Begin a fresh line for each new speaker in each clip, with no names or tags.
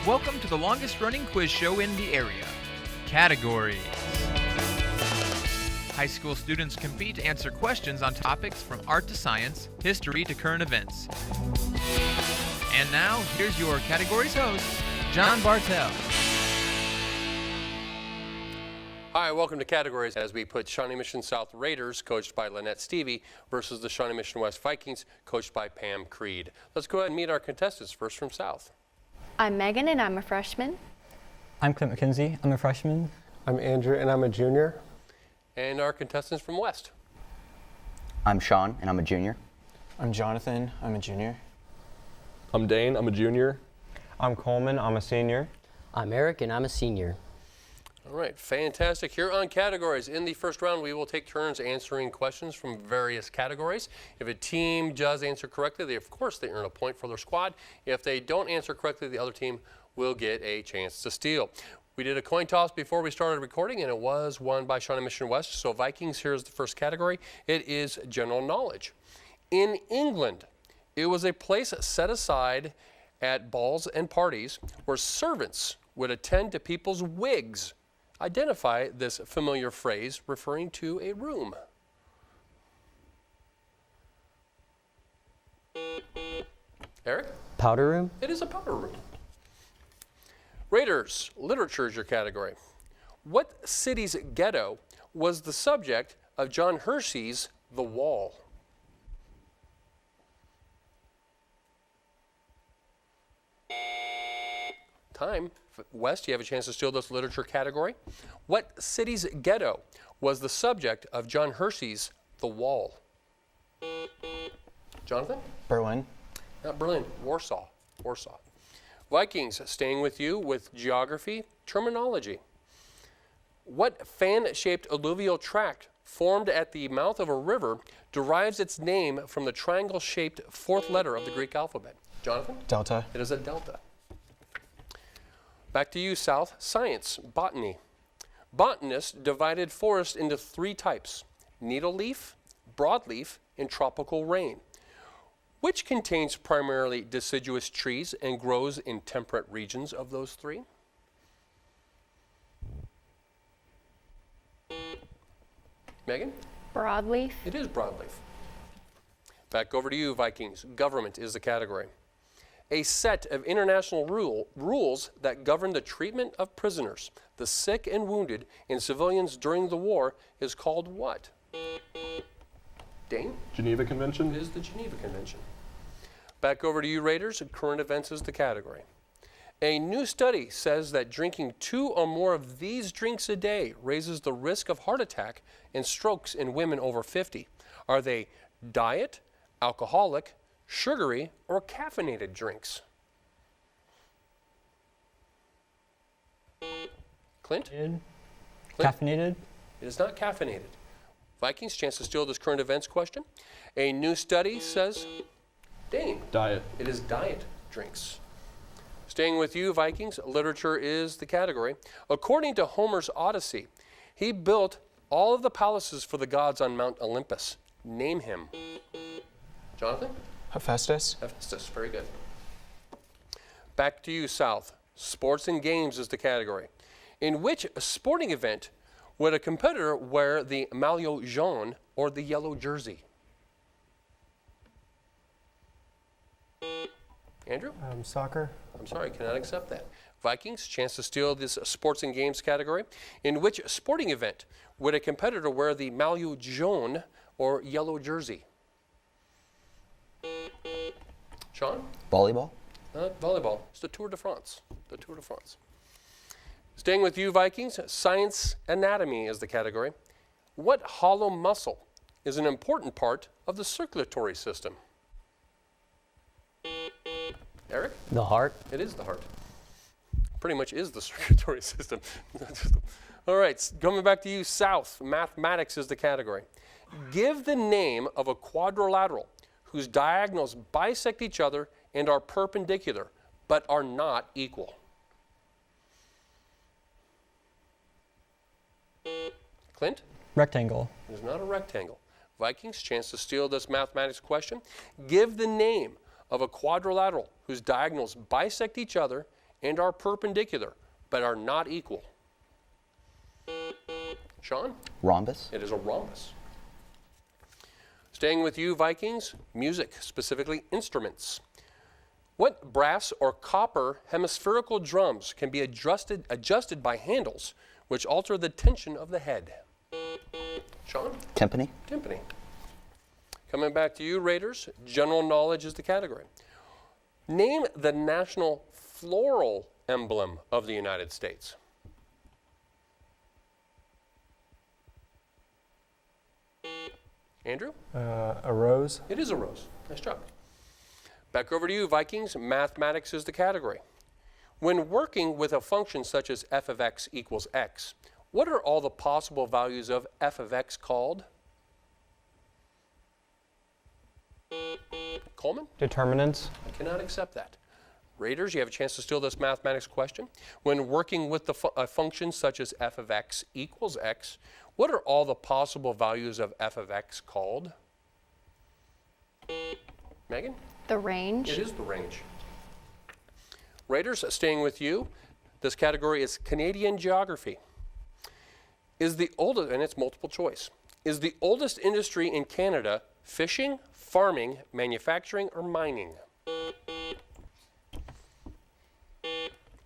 Welcome to the longest running quiz show in the area. Categories. High school students compete to answer questions on topics from art to science, history to current events. And now, here's your categories host, John Bartell.
Hi, welcome to Categories as we put Shawnee Mission South Raiders, coached by Lynette Stevie, versus the Shawnee Mission West Vikings, coached by Pam Creed. Let's go ahead and meet our contestants. First from South.
I'm Megan and I'm a freshman.
I'm Clint McKenzie. I'm a freshman.
I'm Andrew and I'm a junior.
And our contestants from West.
I'm Sean and I'm a junior.
I'm Jonathan. I'm a junior.
I'm Dane. I'm a junior.
I'm Coleman. I'm a senior.
I'm Eric and I'm a senior.
All right, fantastic. Here on Categories, in the first round, we will take turns answering questions from various categories. If a team does answer correctly, of course, they earn a point for their squad. If they don't answer correctly, the other team will get a chance to steal. We did a coin toss before we started recording, and it was won by Shawnee Mission West. So Vikings, here's the first category. It is general knowledge. In England, it was a place set aside at balls and parties where servants would attend to people's wigs. Identify this familiar phrase referring to a room. Eric?
Powder room?
It is a powder room. Raiders, literature is your category. What city's ghetto was the subject of John Hersey's The Wall? Time. West, you have a chance to steal this literature category. What city's ghetto was the subject of John Hersey's The Wall? Jonathan?
Berlin.
Not Berlin, Warsaw. Vikings, staying with you with geography, terminology. What fan-shaped alluvial tract formed at the mouth of a river derives its name from the triangle-shaped fourth letter of the Greek alphabet? Jonathan?
Delta.
It is a delta. Back to you, South. Science, botany. Botanists divided forest into three types: needle-leaf, broadleaf, and tropical rain. Which contains primarily deciduous trees and grows in temperate regions of those three? Megan?
Broadleaf.
It is broadleaf. Back over to you, Vikings. Government is the category. A set of international rules that govern the treatment of prisoners, the sick and wounded, and civilians during the war is called what? Dane?
Geneva Convention.
It is the Geneva Convention. Back over to you, Raiders. Current events is the category. A new study says that drinking 2 or more of these drinks a day raises the risk of heart attack and strokes in women over 50. Are they diet, alcoholic, sugary, or caffeinated drinks? Clint?
Caffeinated.
It is not caffeinated. Vikings, chance to steal this current events question. A new study says, Dane.
Diet.
It is diet drinks. Staying with you, Vikings, literature is the category. According to Homer's Odyssey, he built all of the palaces for the gods on Mount Olympus. Name him. Jonathan?
Hephaestus.
Hephaestus, very good. Back to you, South. Sports and games is the category. In which sporting event would a competitor wear the maillot jaune or the yellow jersey? Andrew?
Soccer.
I'm sorry, cannot accept that. Vikings, chance to steal this sports and games category. In which sporting event would a competitor wear the maillot jaune or yellow jersey? Sean?
Volleyball.
Volleyball. It's the Tour de France. The Tour de France. Staying with you, Vikings, science anatomy is the category. What hollow muscle is an important part of the circulatory system? Eric?
The heart.
It is the heart. Pretty much is the circulatory system. All right, coming back to you, South. Mathematics is the category. Give the name of a quadrilateral whose diagonals bisect each other and are perpendicular, but are not equal. Clint?
Rectangle.
It is not a rectangle. Vikings, chance to steal this mathematics question. Give the name of a quadrilateral whose diagonals bisect each other and are perpendicular, but are not equal? Sean?
Rhombus.
It is a rhombus. Staying with you, Vikings, music, specifically instruments. What brass or copper hemispherical drums can be adjusted by handles which alter the tension of the head? Sean?
Timpani.
Timpani. Coming back to you, Raiders, general knowledge is the category. Name the national floral emblem of the United States. Andrew?
A rose.
It is a rose. Nice job. Back over to you, Vikings. Mathematics is the category. When working with a function such as f of x equals x, what are all the possible values of f of x called? Coleman?
Determinants.
I cannot accept that. Raiders, you have a chance to steal this mathematics question. When working with a function such as f of x equals x, what are all the possible values of f of x called? Megan?
The range.
It is the range. Raiders, staying with you, this category is Canadian geography. Is the oldest, and it's multiple choice, is the oldest industry in Canada fishing, farming, manufacturing, or mining?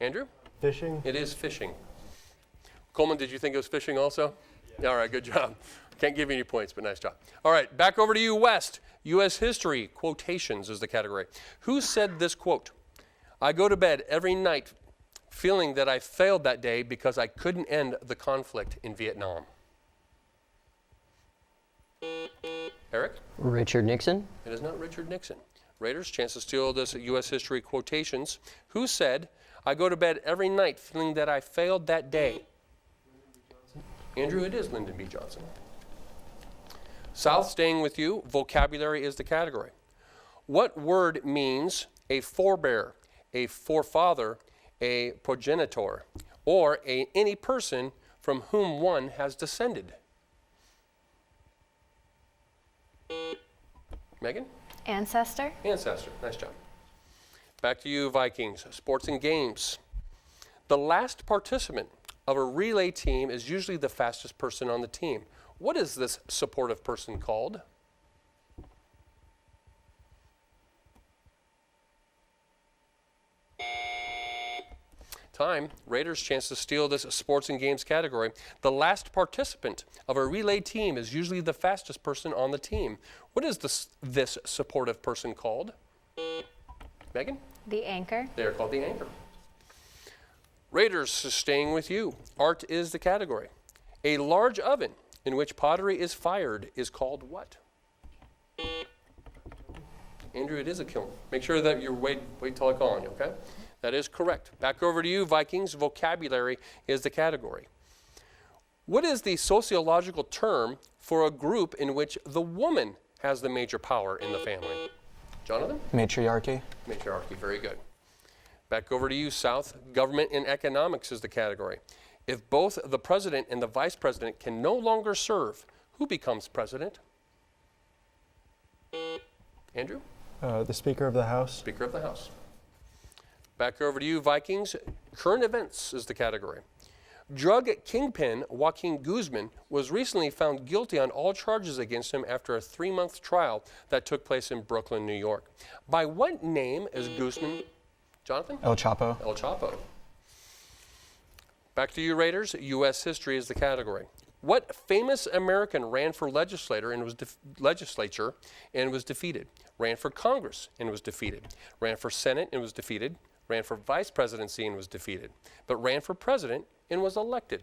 Andrew?
Fishing.
It is fishing. Coleman, did you think it was fishing also? Yeah. All right, good job. Can't give you any points, but nice job. All right, back over to you, West. U.S. history, quotations is the category. Who said this quote? I go to bed every night feeling that I failed that day because I couldn't end the conflict in Vietnam. Eric?
Richard Nixon.
It is not Richard Nixon. Raiders, chance to steal this U.S. history quotations. Who said, I go to bed every night feeling that I failed that day? Andrew, it is Lyndon B. Johnson. South, staying with you, vocabulary is the category. What word means a forebear, a forefather, a progenitor, or any person from whom one has descended? Megan?
Ancestor.
Ancestor. Nice job. Back to you, Vikings. Sports and games. The last participant of a relay team is usually the fastest person on the team. What is this supportive person called? Time. Raiders, chance to steal this sports and games category. The last participant of a relay team is usually the fastest person on the team. What is this supportive person called? Megan?
The anchor.
They are called the anchor. Raiders, staying with you. Art is the category. A large oven in which pottery is fired is called what? Andrew, it is a kiln. Make sure that you wait till I call on you, okay? That is correct. Back over to you, Vikings. Vocabulary is the category. What is the sociological term for a group in which the woman has the major power in the family? Jonathan?
Matriarchy.
Matriarchy, very good. Back over to you, South. Government and economics is the category. If both the president and the vice president can no longer serve, who becomes president? Andrew?
The Speaker of the House.
Speaker of the House. Back over to you, Vikings. Current events is the category. Drug kingpin Joaquin Guzman was recently found guilty on all charges against him after a 3-month trial that took place in Brooklyn, New York. By what name is Guzman? Jonathan?
El Chapo.
El Chapo. Back to you, Raiders. U.S. history is the category. What famous American ran for legislature and was defeated? Ran for Congress and was defeated. Ran for Senate and was defeated. Ran for vice presidency and was defeated. But ran for president and was elected.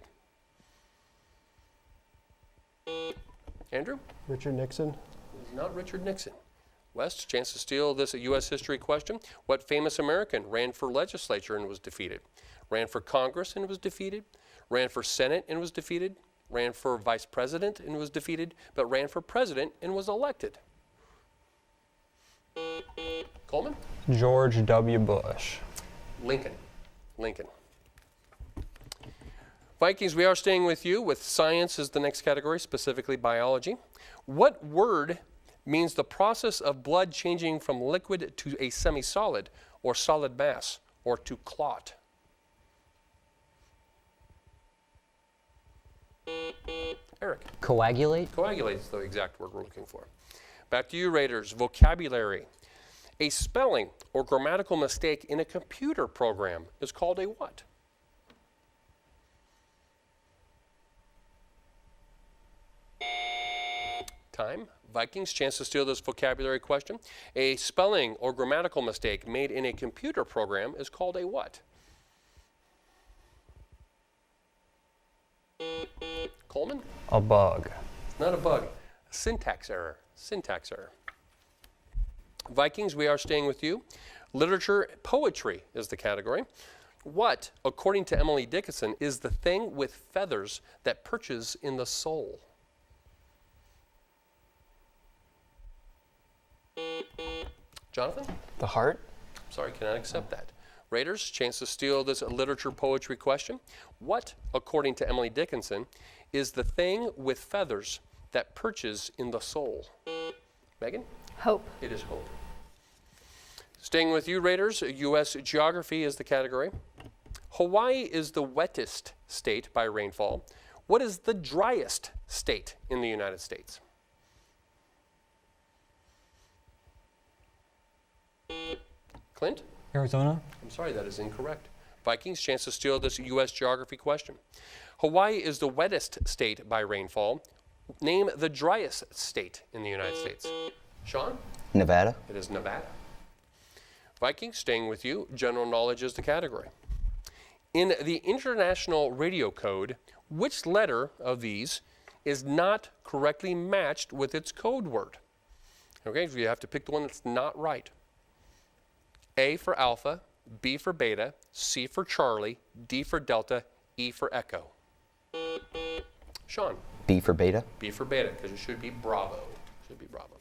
Andrew?
Richard Nixon.
It is not Richard Nixon. West, chance to steal this U.S. history question. What famous American ran for legislature and was defeated? Ran for Congress and was defeated. Ran for Senate and was defeated. Ran for vice president and was defeated. But ran for president and was elected. Coleman?
George W. Bush.
Lincoln. Vikings, we are staying with you with science is the next category, specifically biology. What word means the process of blood changing from liquid to a semi-solid or solid mass or to clot? Eric.
Coagulate.
Coagulate is the exact word we're looking for. Back to you, Raiders. Vocabulary. A spelling or grammatical mistake in a computer program is called a what? Time. Vikings, chance to steal this vocabulary question. A spelling or grammatical mistake made in a computer program is called a what? Coleman?
A bug.
Not a bug. Syntax error. Syntax error. Vikings, we are staying with you. Literature, poetry is the category. What, according to Emily Dickinson, is the thing with feathers that perches in the soul? Jonathan?
The heart.
Sorry, cannot accept that. Raiders, chance to steal this literature poetry question. What, according to Emily Dickinson, is the thing with feathers that perches in the soul? Megan?
Hope.
It is hope. Staying with you, Raiders, U.S. geography is the category. Hawaii is the wettest state by rainfall. What is the driest state in the United States? Clint?
Arizona.
I'm sorry, that is incorrect. Vikings, chance to steal this U.S. geography question. Hawaii is the wettest state by rainfall. Name the driest state in the United States. Sean?
Nevada.
It is Nevada. Vikings, staying with you, general knowledge is the category. In the International Radio Code, which letter of these is not correctly matched with its code word? Okay, so you have to pick the one that's not right. A for alpha, B for beta, C for Charlie, D for delta, E for echo. Sean?
B for beta.
B for beta, because it should be Bravo. Should be Bravo.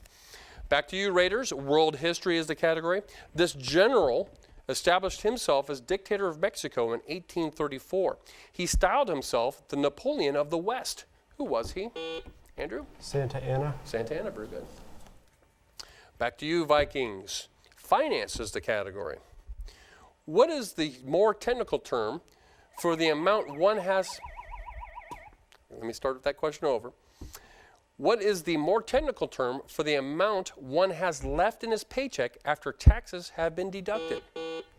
Back to you, Raiders. World history is the category. This general established himself as dictator of Mexico in 1834. He styled himself the Napoleon of the West. Who was he? Andrew?
Santa Ana.
Santa Ana, very good. Back to you, Vikings. Finance is the category. What is the more technical term for the amount one has? Let me start with that question over. What is the more technical term for the amount one has left in his paycheck after taxes have been deducted?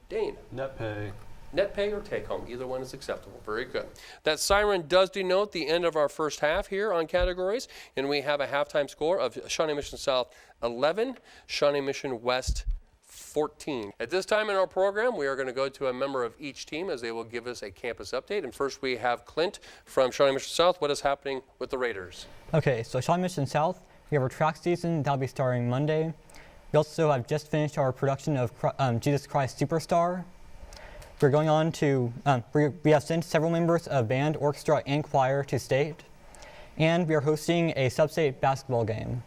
Dane.
Net pay.
Net pay or take home, either one is acceptable. Very good. That siren does denote the end of our first half here on categories, and we have a halftime score of Shawnee Mission South 11, Shawnee Mission West 14. At this time in our program, we are going to go to a member of each team as they will give us a campus update. And first we have Clint from Shawnee Mission South. What is happening with the Raiders?
Okay, so Shawnee Mission South, we have our track season that'll be starting Monday. We also have just finished our production of Jesus Christ Superstar. We're going on to, we have sent several members of band, orchestra, and choir to state. And we are hosting a sub-state basketball game.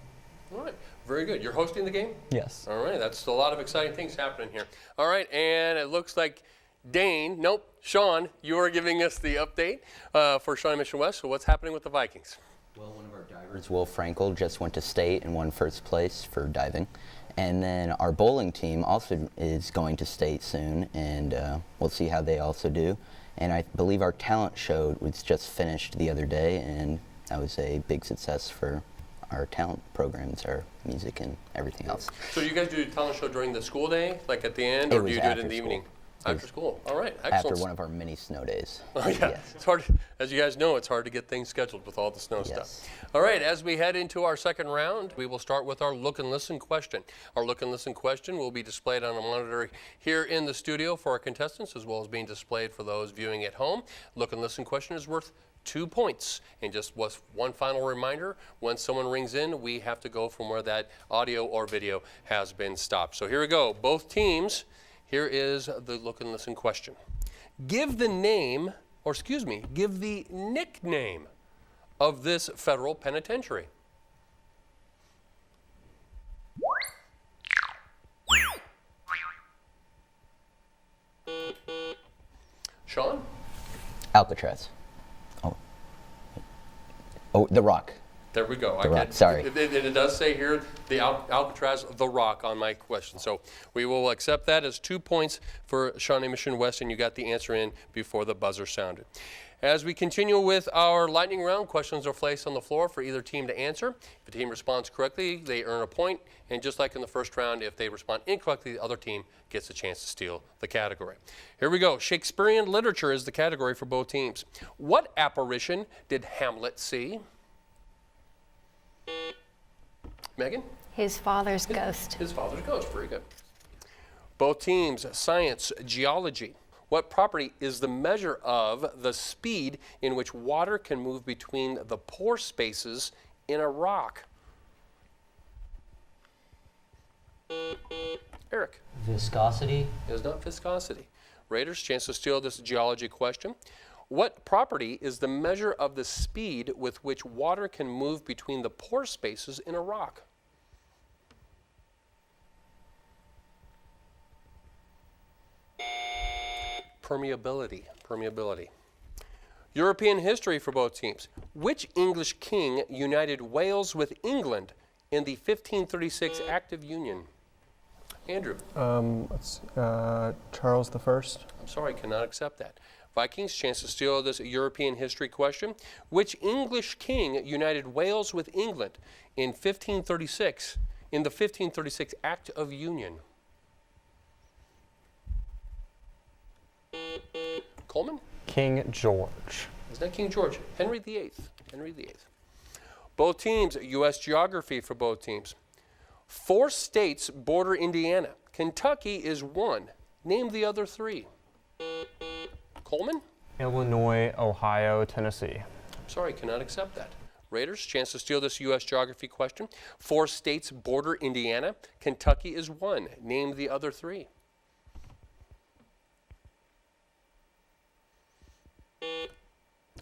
All right, very good. You're hosting the game?
Yes.
All right, that's a lot of exciting things happening here. All right, and it looks like Sean, you are giving us the update for Shawnee Mission West. So what's happening with the Vikings?
Well, one of our divers, Will Frankel, just went to state and won first place for diving. And then our bowling team also is going to state soon, and we'll see how they also do. And I believe our talent show was just finished the other day, and that was a big success for our talent programs, our music and everything else.
So you guys do the talent show during the school day, like at the end, or do you do it in the evening? After school. All right, excellent.
After one of our mini snow days.
Oh, yeah.
Yes.
It's hard, as you guys know, it's hard to get things scheduled with all the snow stuff. All right, as we head into our second round, we will start with our look and listen question. Our look and listen question will be displayed on a monitor here in the studio for our contestants, as well as being displayed for those viewing at home. Look and listen question is worth 2 points. And just one final reminder, when someone rings in, we have to go from where that audio or video has been stopped. So here we go. Both teams. Here is the look and listen question. Give the nickname of this federal penitentiary. Sean?
Alcatraz. Oh, The Rock.
There we go.
The Rock, sorry.
It does say here, the Alcatraz, The Rock on my question. So we will accept that as 2 points for Shawnee Mission West, and you got the answer in before the buzzer sounded. As we continue with our lightning round, questions are placed on the floor for either team to answer. If the team responds correctly, they earn a point. And just like in the first round, if they respond incorrectly, the other team gets a chance to steal the category. Here we go. Shakespearean literature is the category for both teams. What apparition did Hamlet see? Megan?
His father's ghost.
His father's ghost. Very good. Both teams, science, geology. What property is the measure of the speed in which water can move between the pore spaces in a rock? Eric?
Viscosity.
It is not viscosity. Raiders, chance to steal this geology question. What property is the measure of the speed with which water can move between the pore spaces in a rock? Permeability. European history for both teams. Which English king united Wales with England in the 1536 Act of Union? Andrew.
Charles I.
I'm sorry, cannot accept that. Vikings, chance to steal this European history question. Which English king united Wales with England in 1536, in the 1536 Act of Union? Coleman?
King George.
Is that King George? Henry VIII. Both teams, U.S. geography for both teams. 4 states border Indiana. Kentucky is one. Name the other 3. Coleman?
Illinois, Ohio, Tennessee.
I'm sorry, cannot accept that. Raiders, chance to steal this U.S. geography question. 4 states border Indiana. Kentucky is one. Name the other 3.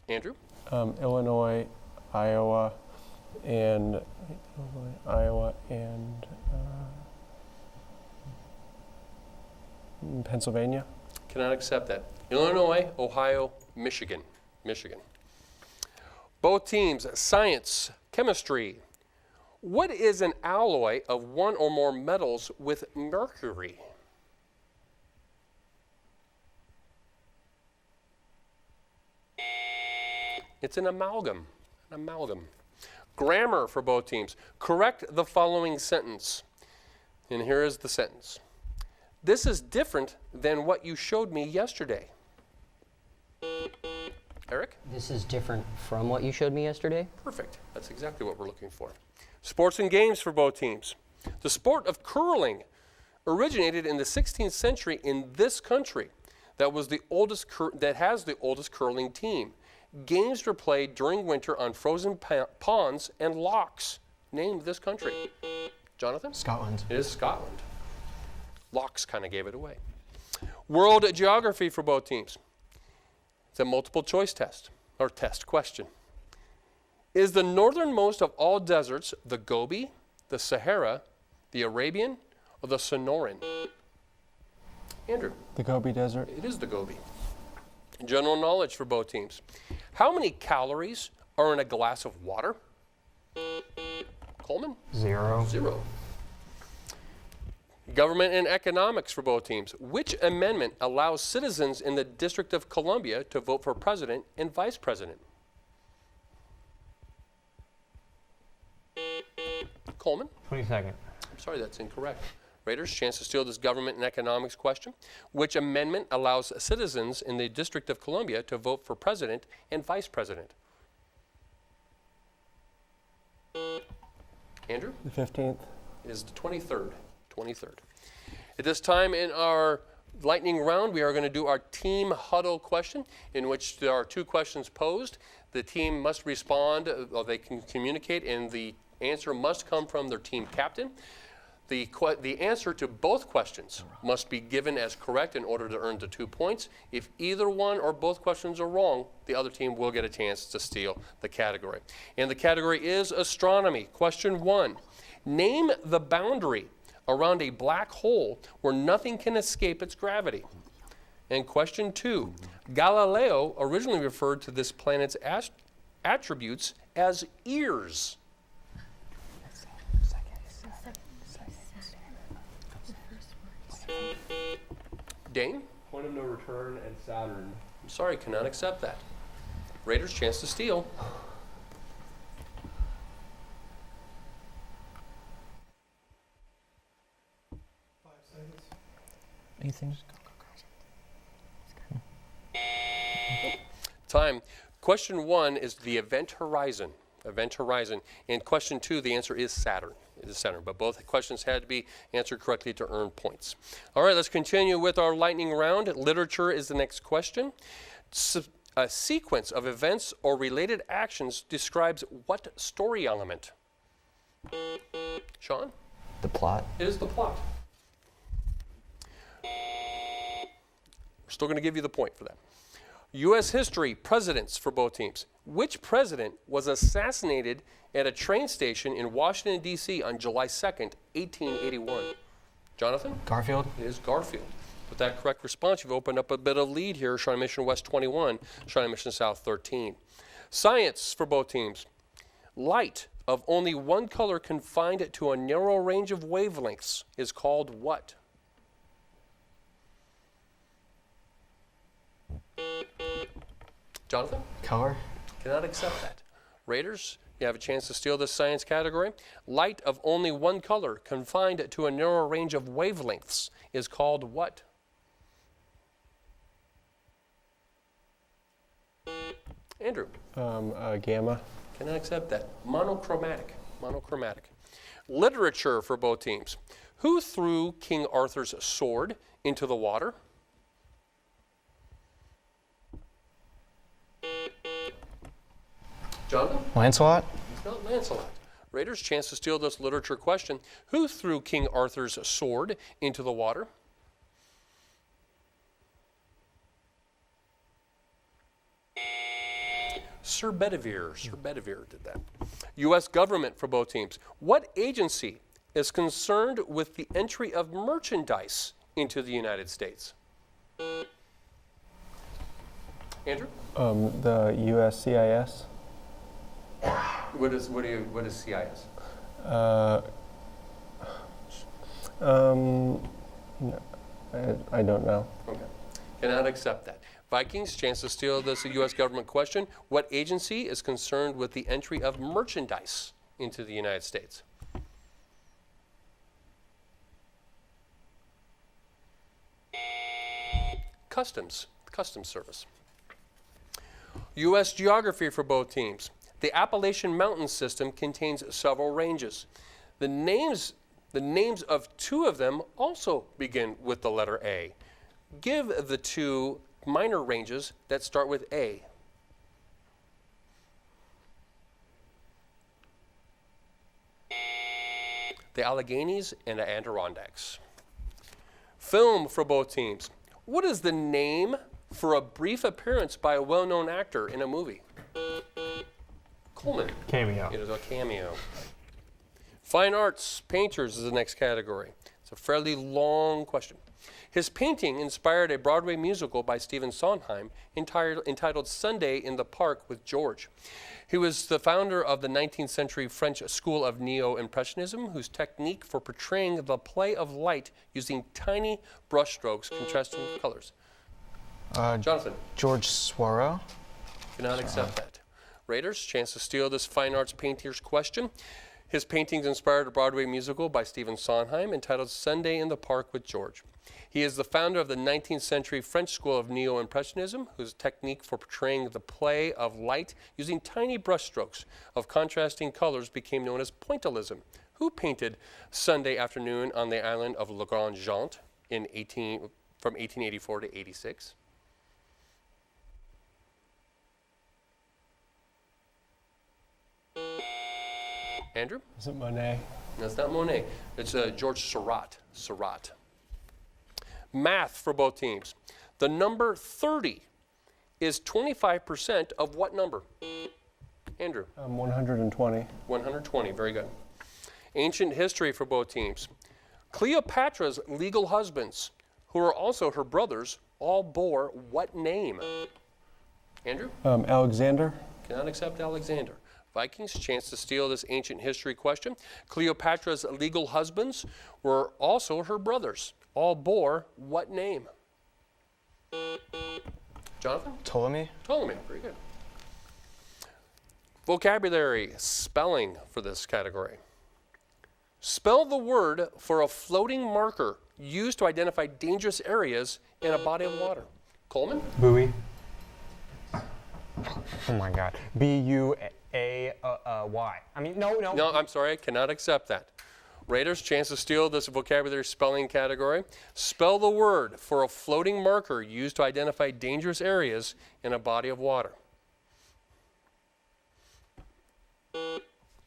Andrew?
Illinois, Iowa, and Pennsylvania.
Cannot accept that. Illinois, Ohio, Michigan. Both teams, science, chemistry. What is an alloy of one or more metals with mercury? It's an amalgam. Grammar for both teams. Correct the following sentence. And here is the sentence. This is different than what you showed me yesterday. Eric?
This is different from what you showed me yesterday.
Perfect. That's exactly what we're looking for. Sports and games for both teams. The sport of curling originated in the 16th century in this country. That has the oldest curling team. Games were played during winter on frozen ponds and lochs. Name this country. Jonathan?
Scotland.
It is Scotland. Lochs kind of gave it away. World geography for both teams. It's a multiple choice test question. Is the northernmost of all deserts the Gobi, the Sahara, the Arabian, or the Sonoran? Andrew?
The Gobi Desert.
It is the Gobi. General knowledge for both teams. How many calories are in a glass of water? Coleman?
0.
0. Government and economics for both teams. Which amendment allows citizens in the District of Columbia to vote for president and vice president? Coleman?
22nd.
I'm sorry, that's incorrect. Raiders, chance to steal this government and economics question. Which amendment allows citizens in the District of Columbia to vote for president and vice president? Andrew?
The 15th.
It is the 23rd. At this time in our lightning round, we are going to do our team huddle question, in which there are 2 questions posed. The team must respond, or they can communicate, and the answer must come from their team captain. The answer to both questions must be given as correct in order to earn the 2 points. If either one or both questions are wrong, the other team will get a chance to steal the category. And the category is astronomy. Question 1. Name the boundary around a black hole where nothing can escape its gravity. And question 2. Galileo originally referred to this planet's attributes as ears. Dane?
Point of no return and Saturn.
I'm sorry, cannot accept that. Raiders, chance to steal.
Anything?
Time. Question 1 is the event horizon. Event horizon. And question 2, the answer is Saturn. It is Saturn. But both questions had to be answered correctly to earn points. All right, let's continue with our lightning round. Literature is the next question. A sequence of events or related actions describes what story element? Sean?
The plot.
It is the plot. We're still going to give you the point for that. U.S. history, presidents for both teams. Which president was assassinated at a train station in Washington, D.C. on July 2nd, 1881? Jonathan?
Garfield.
It is Garfield. With that correct response, you've opened up a bit of lead here. Shawnee Mission West 21, Shawnee Mission South 13. Science for both teams. Light of only one color confined to a narrow range of wavelengths is called what? Jonathan?
Color.
Cannot accept that. Raiders, you have a chance to steal this science category. Light of only one color confined to a narrow range of wavelengths is called what? Andrew?
Gamma.
Cannot accept that. Monochromatic. Monochromatic. Literature for both teams. Who threw King Arthur's sword into the water? Jonathan?
Lancelot.
It's not Lancelot. Raiders, chance to steal this literature question. Who threw King Arthur's sword into the water? Sir Bedivere. Sir Bedivere did that. U.S. government for both teams. What agency is concerned with the entry of merchandise into the United States? Andrew?
The USCIS.
What is CIS?
No, I don't know.
Okay. Cannot accept that. Vikings, chance to steal this U.S. government question. What agency is concerned with the entry of merchandise into the United States? Customs Service. U.S. geography for both teams. The Appalachian Mountain System contains several ranges. The names of two of them also begin with the letter A. Give the two minor ranges that start with A. The Alleghenies and the Adirondacks. Film for both teams. What is the name for a brief appearance by a well-known actor in a movie? Coleman.
Cameo.
It is a cameo. Fine arts, painters is the next category. It's a fairly long question. His painting inspired a Broadway musical by Stephen Sondheim entitled Sunday in the Park with George. He was the founder of the 19th century French school of Neo-Impressionism, whose technique for portraying the play of light using tiny brushstrokes contrasting colors. Jonathan.
George Seurat.
Cannot accept that. Raiders, chance to steal this fine arts painter's question. His paintings inspired a Broadway musical by Stephen Sondheim entitled Sunday in the Park with George. He is the founder of the 19th century French school of Neo-Impressionism, whose technique for portraying the play of light using tiny brushstrokes of contrasting colors became known as pointillism. Who painted Sunday Afternoon on the island of Le Grand Jaunt from 1884 to 86? Andrew?
Is it Monet?
That's not Monet. It's George Seurat. Math for both teams. The number 30 is 25% of what number? Andrew?
120.
120, very good. Ancient history for both teams. Cleopatra's legal husbands, who are also her brothers, all bore what name? Andrew?
Alexander.
Cannot accept Alexander. Vikings, chance to steal this ancient history question. Cleopatra's legal husbands were also her brothers. All bore what name? Jonathan?
Ptolemy.
Ptolemy, very good. Vocabulary, spelling for this category. Spell the word for a floating marker used to identify dangerous areas in a body of water. Coleman?
Buoy. Oh my God. B-U-A-Y. I mean, no.
No, I'm sorry, I cannot accept that. Raiders, chance to steal this vocabulary spelling category. Spell the word for a floating marker used to identify dangerous areas in a body of water.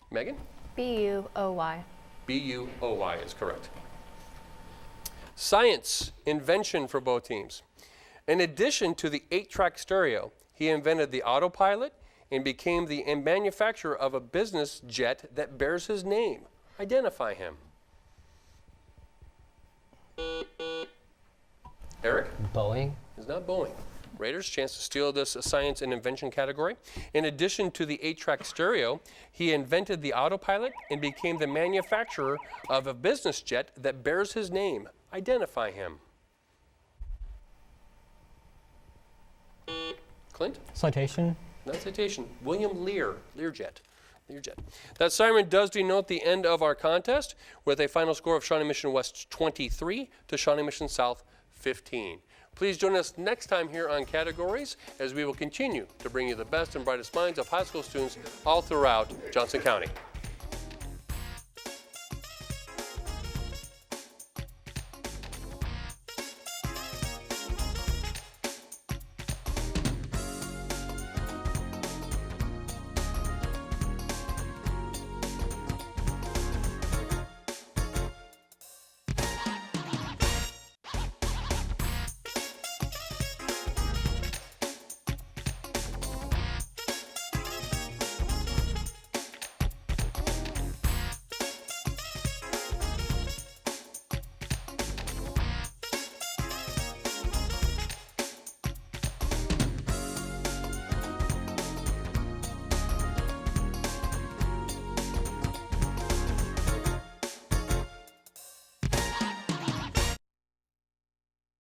Megan?
B-U-O-Y.
B-U-O-Y is correct. Science, invention for both teams. In addition to the 8-track stereo, he invented the autopilot and became the manufacturer of a business jet that bears his name. Identify him. Eric?
Boeing.
It's not Boeing. Raiders, chance to steal this science and invention category. In addition to the 8-track stereo, he invented the autopilot and became the manufacturer of a business jet that bears his name. Identify him. Clint?
Citation.
Not citation. William Lear. Learjet. Learjet. That siren does denote the end of our contest with a final score of Shawnee Mission West 23 to Shawnee Mission South 15. Please join us next time here on Categories as we will continue to bring you the best and brightest minds of high school students all throughout Johnson County.